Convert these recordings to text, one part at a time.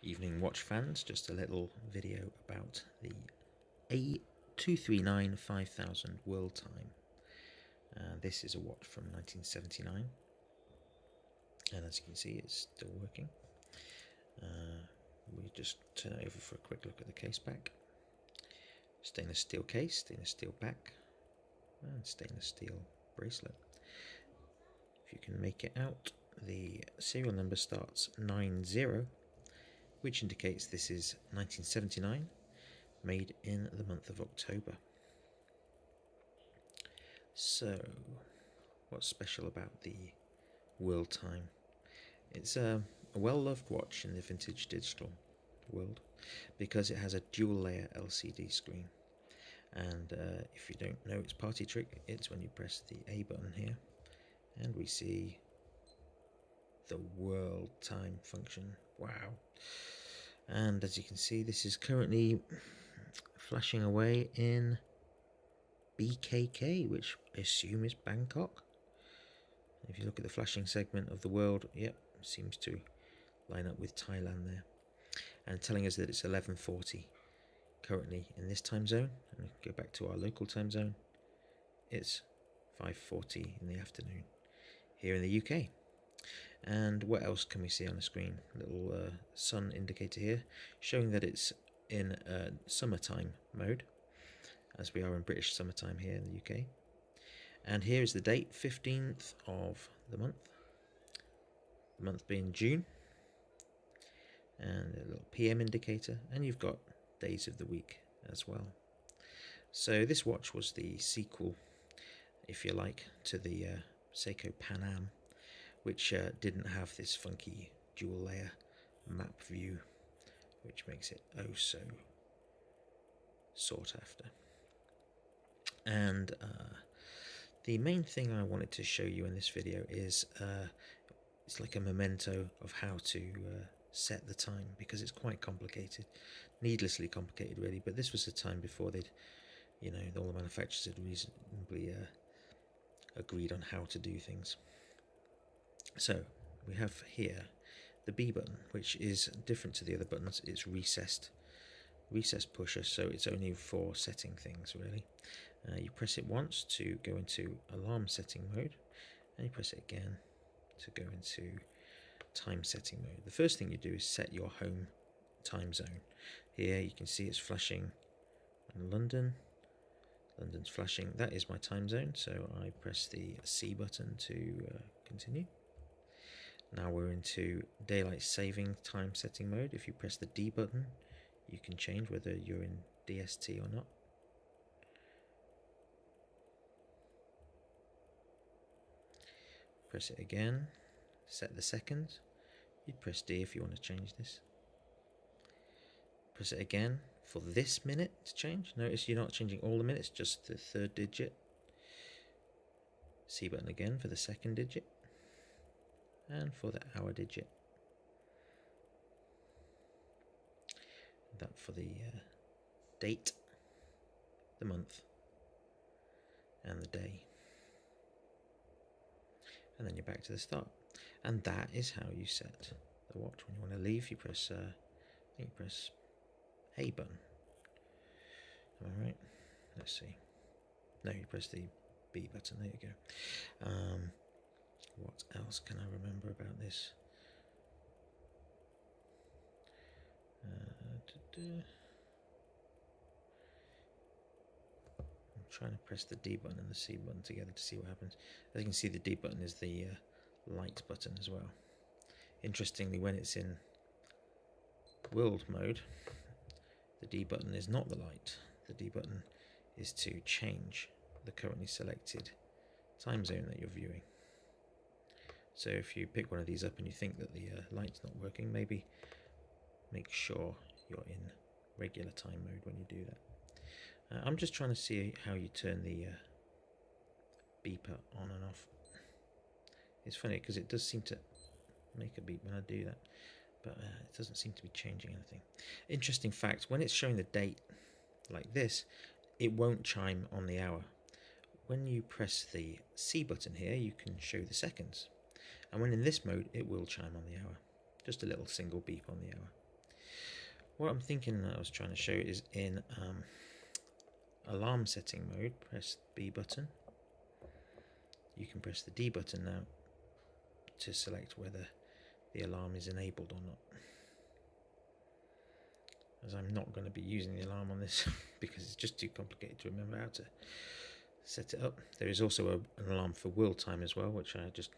Evening watch fans, just a little video about the A239-5000 World Time. This is a watch from 1979, and as you can see it's still working. We just turn it over for a quick look at the case back. Stainless steel case, stainless steel back, and stainless steel bracelet. If you can make it out, the serial number starts 90, which indicates this is 1979, made in the month of October. So, what's special about the World Time? It's a well-loved watch in the vintage digital world because it has a dual-layer LCD screen. And if you don't know its party trick, it's when you press the A button here, and we see the World Time function. Wow. And as you can see, this is currently flashing away in BKK, which I assume is Bangkok. If you look at the flashing segment of the world, yep, seems to line up with Thailand there, and telling us that it's 11:40 currently in this time zone. And go back to our local time zone, it's 5:40 in the afternoon here in the UK. And what else can we see on the screen? A little sun indicator here showing that it's in summertime mode, as we are in British summertime here in the UK. And here is the date, 15th of the month being June, and a little PM indicator, and you've got days of the week as well. So this watch was the sequel, if you like, to the Seiko Pan Am, which didn't have this funky dual layer map view, which makes it oh so sought after. And the main thing I wanted to show you in this video is it's like a memento of how to set the time, because it's quite complicated, needlessly complicated really. But this was the time before they'd, all the manufacturers had reasonably agreed on how to do things. So we have here the B button, which is different to the other buttons. It's recessed pusher, so it's only for setting things really. You press it once to go into alarm setting mode, and you press it again to go into time setting mode. The first thing you do is set your home time zone. Here you can see it's flashing on London. London's flashing. That is my time zone, so I press the C button to continue. Now we're into daylight saving time setting mode. If you press the D button, you can change whether you're in DST or not. Press it again, set the seconds. You'd press D if you want to change this. Press it again for this minute to change. Notice you're not changing all the minutes, just the third digit. C button again for the second digit, and for the hour digit. That for the date, the month, and the day. And then you're back to the start. And that is how you set the watch. When you want to leave, you press A button. Am I right? Let's see. No, you press the B button. There you go. What else can I remember about this? I'm trying to press the D button and the C button together to see what happens. As you can see, the D button is the light button as well. Interestingly, when it's in world mode, the D button is not the light. The D button is to change the currently selected time zone that you're viewing. So if you pick one of these up and you think that the light's not working, maybe make sure you're in regular time mode when you do that. I'm just trying to see how you turn the beeper on and off. It's funny because it does seem to make a beep when I do that, but it doesn't seem to be changing anything. Interesting fact, when it's showing the date like this, it won't chime on the hour. When you press the C button here, you can show the seconds. And when in this mode, it will chime on the hour. Just a little single beep on the hour. what I'm thinking I was trying to show is in alarm setting mode. Press B button. You can press the D button now to select whether the alarm is enabled or not. As I'm not going to be using the alarm on this because it's just too complicated to remember how to set it up. There is also an alarm for World Time as well, which just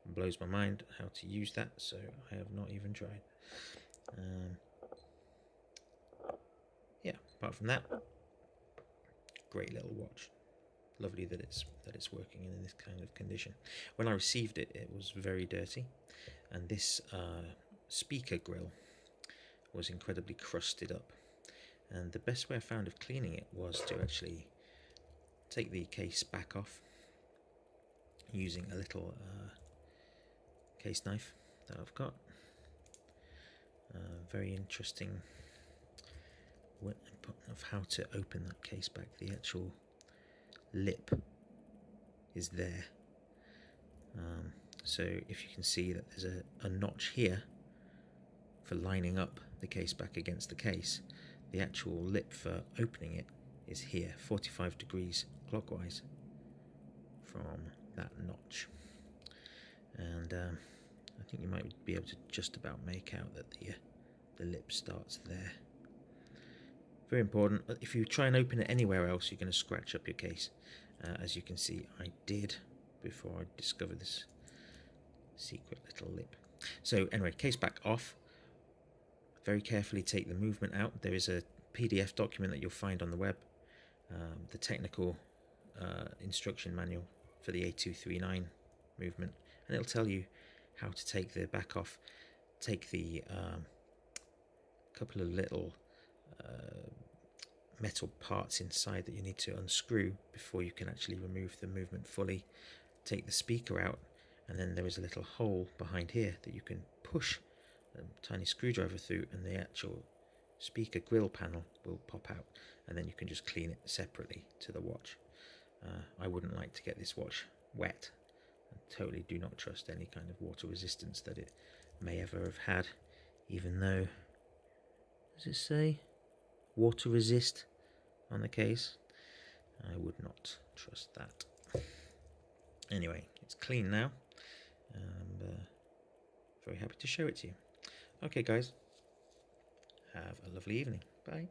blows my mind how to use that, so I have not even tried. Yeah, apart from that, great little watch. Lovely that it's working in this kind of condition. When I received it, it was very dirty, and this speaker grill was incredibly crusted up. And the best way I found of cleaning it was to actually take the case back off using a little case knife that I've got. Very interesting of how to open that case back. The actual lip is there, so if you can see that there's a notch here for lining up the case back against the case, the actual lip for opening it is here, 45 degrees clockwise from that notch. And I think you might be able to just about make out that the lip starts there. Very important. If you try and open it anywhere else, you're going to scratch up your case. As you can see, I did before I discovered this secret little lip. So anyway, case back off. Very carefully take the movement out. There is a PDF document that you'll find on the web, the technical instruction manual for the A239 movement, and it'll tell you how to take the back off. Take the couple of little metal parts inside that you need to unscrew before you can actually remove the movement fully. Take the speaker out, and then there is a little hole behind here that you can push a tiny screwdriver through, and the actual speaker grill panel will pop out, and then you can just clean it separately to the watch. I wouldn't like to get this watch wet. I totally do not trust any kind of water resistance that it may ever have had, even though, does it say water resist on the case? I would not trust that. Anyway, it's clean now, and very happy to show it to you. Okay guys, have a lovely evening. Bye.